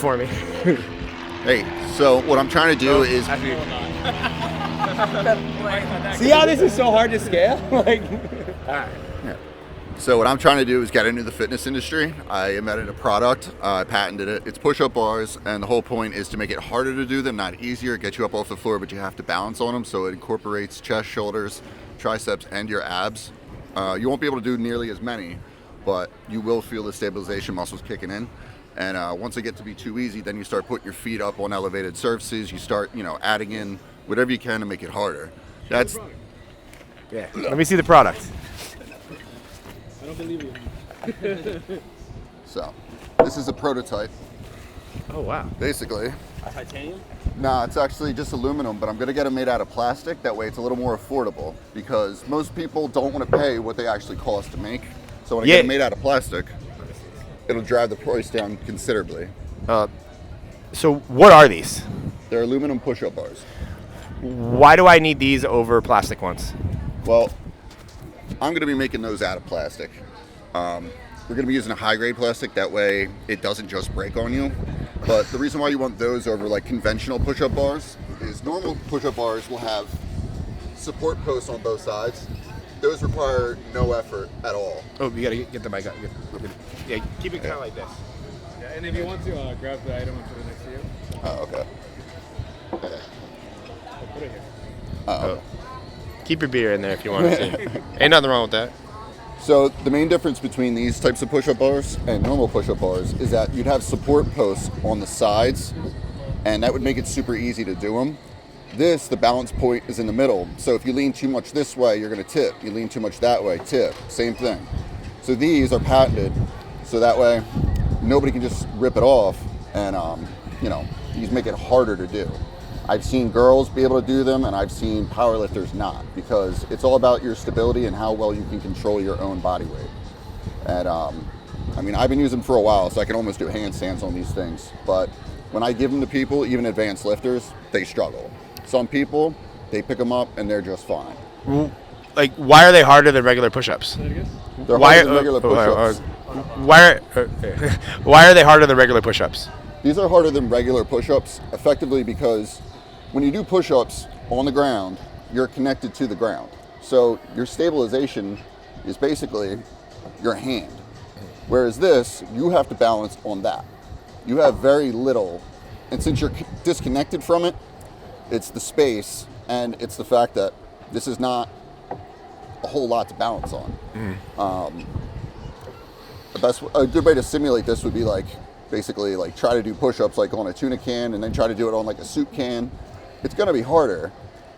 for me. Hey, so what I'm trying to do is... See how this is so hard to scale? Like, all right. Yeah. So what I'm trying to do is get into the fitness industry. I invented a product, I patented it. It's push-up bars, and the whole point is to make it harder to do them, not easier. Get you up off the floor, but you have to balance on them, so it incorporates chest, shoulders, triceps, and your abs. You won't be able to do nearly as many, but you will feel the stabilization muscles kicking in. And once they get to be too easy, then you start putting your feet up on elevated surfaces. You start, adding in whatever you can to make it harder. That's... Yeah. Let me see the product. I don't believe you. So, this is a prototype. Oh, wow. Basically. Titanium? No, it's actually just aluminum, but I'm going to get them made out of plastic. That way it's a little more affordable, because most people don't want to pay what they actually cost to make. So when I get them made out of plastic, it'll drive the price down considerably. So what are these? They're aluminum push-up bars. Why do I need these over plastic ones? Well, I'm going to be making those out of plastic. We're going to be using a high-grade plastic. That way it doesn't just break on you. But the reason why you want those over like conventional push-up bars is normal push-up bars will have support posts on both sides. Those require no effort at all. Oh, you gotta get the mic up. Yeah, keep it kind of like this. Yeah, and if you want to grab the item and put it next to you. Oh, okay. I'll put it here. Oh. Keep your beer in there if you want to. Ain't nothing wrong with that. So the main difference between these types of push-up bars and normal push-up bars is that you'd have support posts on the sides, and that would make it super easy to do them. This, the balance point is in the middle. So if you lean too much this way, you're going to tip. You lean too much that way, tip. Same thing. So these are patented, so that way nobody can just rip it off, and these make it harder to do. I've seen girls be able to do them, and I've seen powerlifters not, because it's all about your stability and how well you can control your own body weight. And I've been using them for a while, so I can almost do handstands on these things. But when I give them to people, even advanced lifters, they struggle. Some people, they pick them up and they're just fine. Like, why are they harder than regular push-ups? They're harder than regular push-ups. Why are they harder than regular push-ups? These are harder than regular push-ups, effectively because when you do push-ups on the ground, you're connected to the ground. So your stabilization is basically your hand. Whereas this, you have to balance on that. You have very little, and since you're disconnected from it, it's the space, and it's the fact that this is not a whole lot to balance on. A good way to simulate this would be basically try to do push-ups like on a tuna can, and then try to do it on like a soup can. It's going to be harder.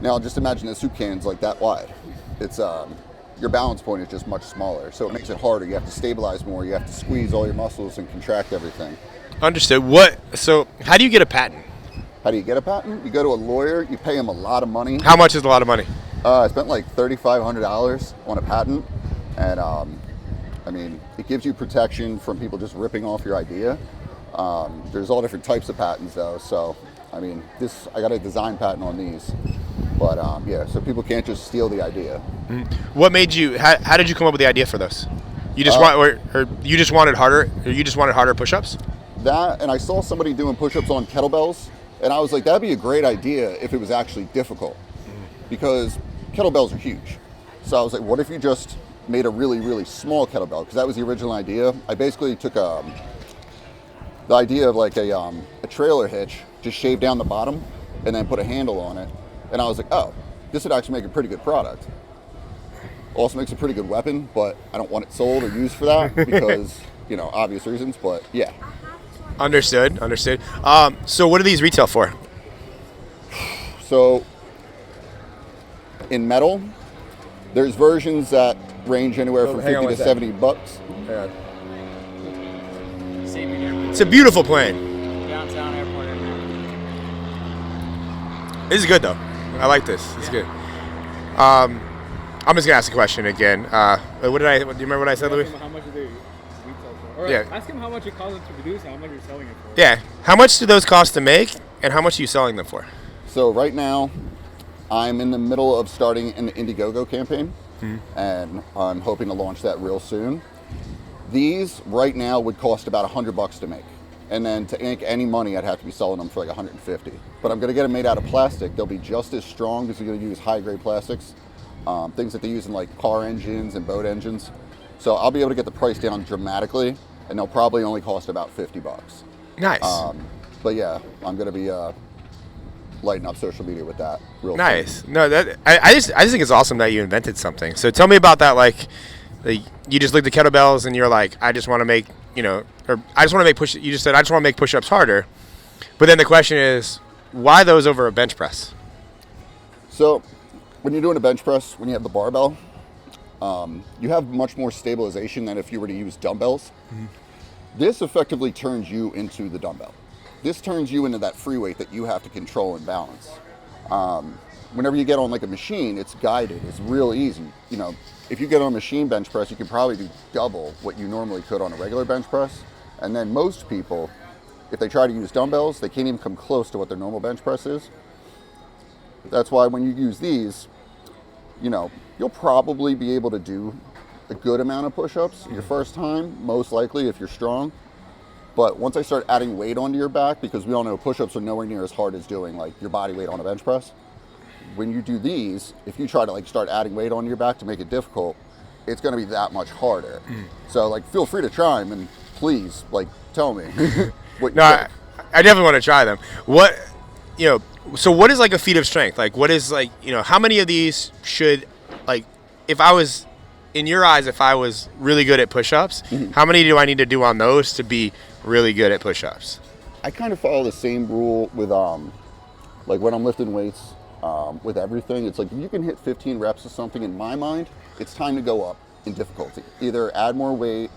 Now just imagine the soup can's like that wide. It's your balance point is just much smaller, so it makes it harder. You have to stabilize more. You have to squeeze all your muscles and contract everything. Understood. So how do you get a patent? How do you get a patent? You go to a lawyer. You pay him a lot of money. How much is a lot of money? I spent like $3,500 on a patent, and it gives you protection from people just ripping off your idea. There's all different types of patents though, so I got a design patent on these, but so people can't just steal the idea. What made you? How did you come up with the idea for those? You just you just wanted harder push-ups? That, and I saw somebody doing push-ups on kettlebells, and I was like, that'd be a great idea if it was actually difficult, because kettlebells are huge. So I was like, what if you just made a really, really small kettlebell? Because that was the original idea. I basically took the idea of like a trailer hitch, just shaved down the bottom, and then put a handle on it. And I was like, oh, this would actually make a pretty good product. Also makes a pretty good weapon, but I don't want it sold or used for that because, obvious reasons, but yeah. Understood. So what do these retail for? So in metal, there's versions that range anywhere from 50 to 70 bucks. It's a beautiful plane. Downtown airport. This is good though. I like this. It's good. I'm just gonna ask a question again. Do you remember what I said, Louis? How much do they retail for? Or ask him how much it costs to produce and how much you're selling it for. Yeah. How much do those cost to make, and how much are you selling them for? So right now, I'm in the middle of starting an Indiegogo campaign, and I'm hoping to launch that real soon. These right now would cost about $100 to make, And then to ink any money, I'd have to be selling them for like 150. But I'm going to get them made out of plastic. They'll be just as strong because you're going to use high-grade plastics, things that they use in like car engines and boat engines. So I'll be able to get the price down dramatically, and they'll probably only cost about $50. Nice. But yeah, I'm going to be lighting up social media with that. Real Nice. soon. No, that I just think it's awesome that you invented something. So tell me about that. Like you just looked at kettlebells and you're like, I just want to make, or I just want to make push. You just said I just want to make push-ups harder. But then the question is, why those over a bench press? So when you're doing a bench press, when you have the barbell, you have much more stabilization than if you were to use dumbbells. Mm-hmm. This effectively turns you into the dumbbell. This turns you into that free weight that you have to control and balance. Whenever you get on like a machine, it's guided. It's real easy. If you get on a machine bench press, you can probably do double what you normally could on a regular bench press. And then most people, if they try to use dumbbells, they can't even come close to what their normal bench press is. That's why when you use these, you'll probably be able to do a good amount of push-ups your first time, most likely if you're strong. But once I start adding weight onto your back, because we all know push-ups are nowhere near as hard as doing like your body weight on a bench press. When you do these, if you try to like start adding weight onto your back to make it difficult, it's going to be that much harder. So like, feel free to try them, and please like tell me. I definitely want to try them. So what is like a feat of strength? Like what is like, how many of these should, like, if I was, in your eyes, if I was really good at push-ups, how many do I need to do on those to be really good at push-ups? I kind of follow the same rule with like when I'm lifting weights, with everything. It's like if you can hit 15 reps of something, in my mind, it's time to go up in difficulty. Either add more weight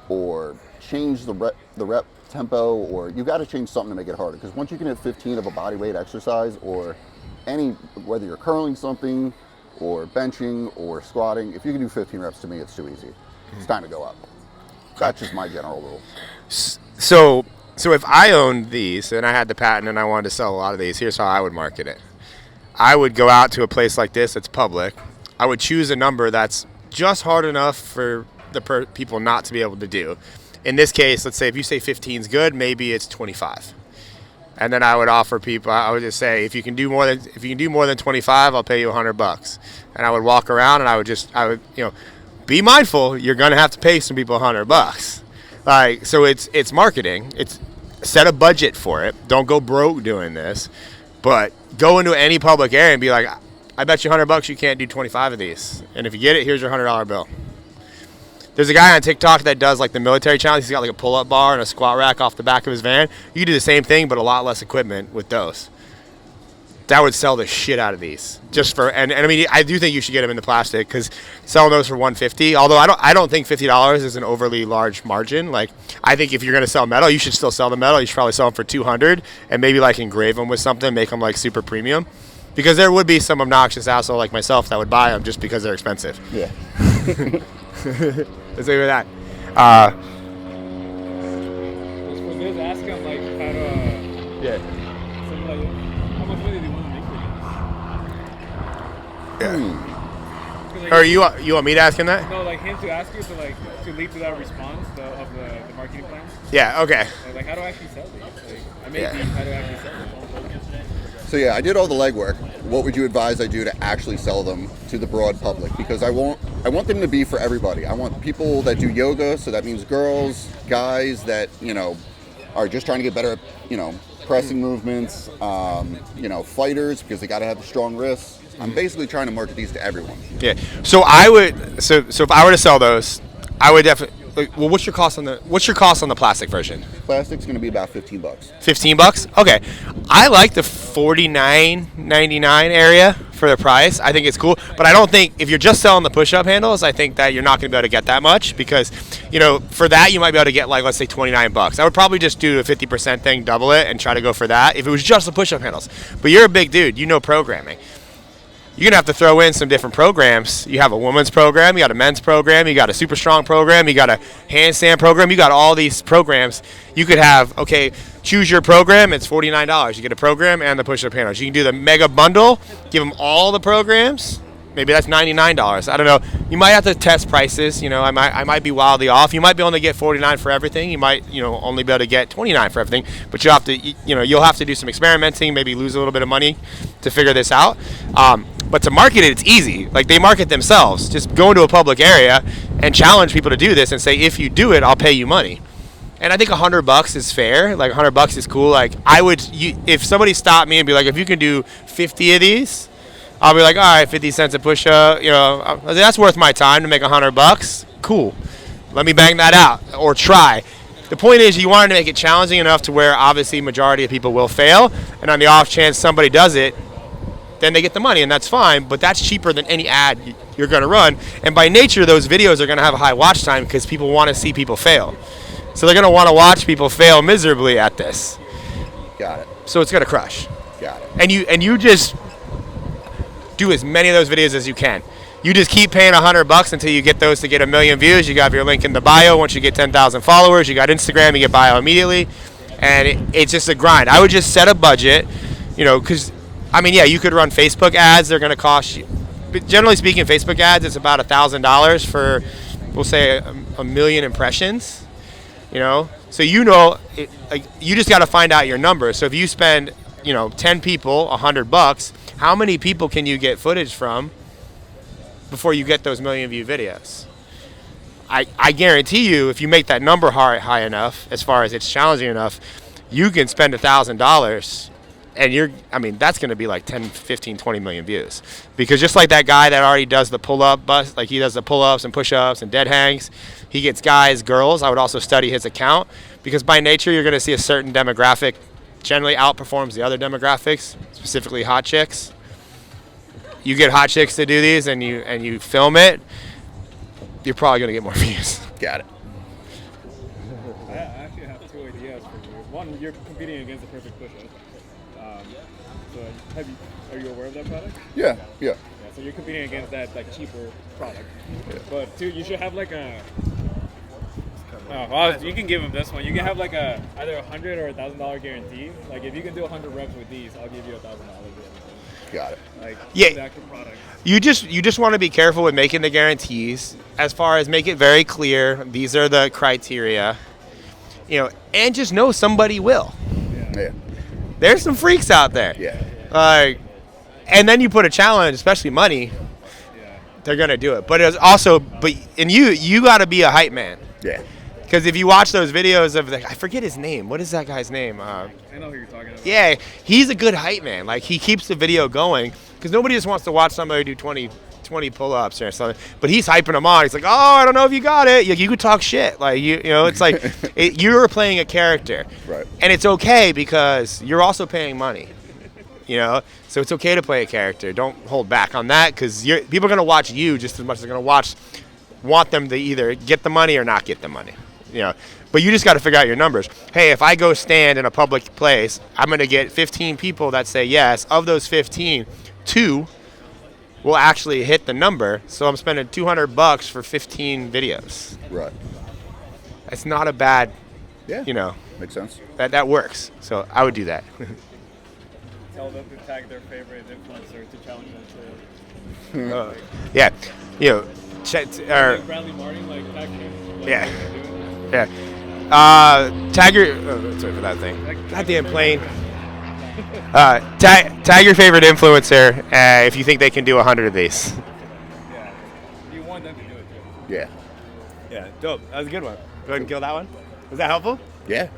or change the rep tempo, or you got to change something to make it harder. Because once you can hit 15 of a body weight exercise, or whether you're curling something or benching or squatting, if you can do 15 reps, to me, it's too easy. It's time to go up. That's just my general rule. So if I owned these and I had the patent and I wanted to sell a lot of these, here's how I would market it. I would go out to a place like this that's public. I would choose a number that's just hard enough for the people not to be able to do. In this case, let's say if you say 15 is good, maybe it's 25. And then I would offer people, I would just say, if you can do more than 25, I'll pay you $100. And I would walk around and I would be mindful, you're going to have to pay some people $100. Like, so it's marketing. It's set a budget for it. Don't go broke doing this, but go into any public area and be like, I bet you $100 you can't do 25 of these. And if you get it, here's your $100 bill. There's a guy on TikTok that does like the military challenge. He's got like a pull-up bar and a squat rack off the back of his van. You can do the same thing, but a lot less equipment with those. That would sell the shit out of these. And I mean, I do think you should get them in the plastic, because selling those for $150, although I don't think $50 is an overly large margin. Like, I think if you're going to sell metal, you should still sell the metal. You should probably sell them for $200 and maybe like engrave them with something, make them like super premium. Because there would be some obnoxious asshole like myself that would buy them just because they're expensive. Yeah. Let's leave it at that. Just ask him like how to. Yeah. Something like, how much money do you want to make for these? Yeah. Or you want me to ask him that? No, like him to ask you to lead to that response of the marketing plan. Yeah. Okay. Like how do I actually sell these? Like, I made these. How do I actually sell them? So yeah, I did all the legwork. What would you advise I do to actually sell them to the broad public? Because I want them to be for everybody. I want people that do yoga, so that means girls, guys that, are just trying to get better at, pressing movements, fighters, because they got to have the strong wrists. I'm basically trying to market these to everyone. Yeah. So if I were to sell those, I would definitely. Well, what's your cost on the plastic version? Plastic's going to be about $15. $15? Okay. I like the $49.99 area for the price. I think it's cool, but I don't think if you're just selling the push-up handles, I think that you're not going to be able to get that much, because for that you might be able to get like, let's say $29. I would probably just do a 50% thing, double it, and try to go for that if it was just the push-up handles. But you're a big dude, programming. You're going to have to throw in some different programs. You have a women's program, you got a men's program, you got a super strong program, you got a handstand program, you got all these programs. You could have, choose your program, it's $49. You get a program and the push-up handles. You can do the mega bundle, give them all the programs, Maybe that's $99. I don't know. You might have to test prices. You know, I might be wildly off. You might be able to get 49 for everything. You might, you know, only be able to get 29 for everything. But you'll have to do some experimenting. Maybe lose a little bit of money to figure this out. But to market it, it's easy. Like, they market themselves. Just go into a public area and challenge people to do this and say, if you do it, I'll pay you money. And I think $100 is fair. Like, $100 is cool. Like, if somebody stopped me and be like, if you can do 50 of these, I'll be like, all right, 50 cents a push-up. You know, that's worth my time to make $100. Cool. Let me bang that out or try. The point is, you wanted to make it challenging enough to where obviously majority of people will fail, and on the off chance somebody does it, then they get the money, and that's fine. But that's cheaper than any ad you're going to run. And by nature, those videos are going to have a high watch time because people want to see people fail. So they're going to want to watch people fail miserably at this. Got it. So it's going to crush. Got it. And you just do as many of those videos as you can. You just keep paying $100 until you get those to get 1 million views. You got your link in the bio. Once you get 10,000 followers, you got Instagram, you get bio immediately. And it's just a grind. I would just set a budget, you know, because, I mean, yeah, you could run Facebook ads. They're going to cost you. But generally speaking, Facebook ads, it's about $1,000 for, we'll say, a million impressions, you know. So, you know, you just got to find out your numbers. So if you spend, you know, 10 people, $100, how many people can you get footage from before you get those million view videos? I guarantee you, if you make that number high enough, as far as it's challenging enough, you can spend $1,000 and that's going to be like 10, 15, 20 million views. Because just like that guy that already does the pull-up bust, like he does the pull-ups and push-ups and dead hangs, he gets guys, girls. I would also study his account because by nature, you're going to see a certain demographic generally outperforms the other demographics, specifically hot chicks. You get hot chicks to do these and you film it, you're probably going to get more views. Got it. I actually have 2 ideas for you. One, you're competing against the perfect push-up. So are you aware of that product? Yeah. So you're competing against that like cheaper product. Yeah. But 2, you should have like a. Well, you can give them this one. You can have like either $100 or $1,000 guarantee. Like if you can do 100 reps with these, I'll give you $1,000. Got it. Like yeah. the actual product. You just want to be careful with making the guarantees. As far as make it very clear, these are the criteria. You know, and just know somebody will. Yeah. There's some freaks out there. Yeah. And then you put a challenge, especially money. Yeah. They're gonna do it. But it's also, you got to be a hype man. Yeah. Because if you watch those videos of I forget his name. What is that guy's name? I know who you're talking about. Yeah, he's a good hype man. Like he keeps the video going because nobody just wants to watch somebody do 20 pull-ups or something. But he's hyping them on. He's like, oh, I don't know if you got it. You could talk shit. Like you know, it's like you're playing a character. Right. And it's okay because you're also paying money. You know, so it's okay to play a character. Don't hold back on that because people are gonna watch you just as much as they're gonna want them to either get the money or not get the money. You know, but you just got to figure out your numbers. Hey, if I go stand in a public place, I'm going to get 15 people that say yes. Of those 15, 2 will actually hit the number. So I'm spending $200 for 15 videos. Right. That's not a bad, Yeah. you know. Makes sense. That works. So I would do that. Tell them to tag their favorite influencer to challenge them to. Yeah. You know, Bradley Martin, like tag him. Like, Yeah. do it. Yeah. Tag your. Sorry for that thing. Goddamn plane. Tag your favorite influencer if you think they can do 100 of these. Yeah. You want them to do it too. Yeah. Yeah, dope. That was a good one. Go ahead and kill that one. Was that helpful? Yeah.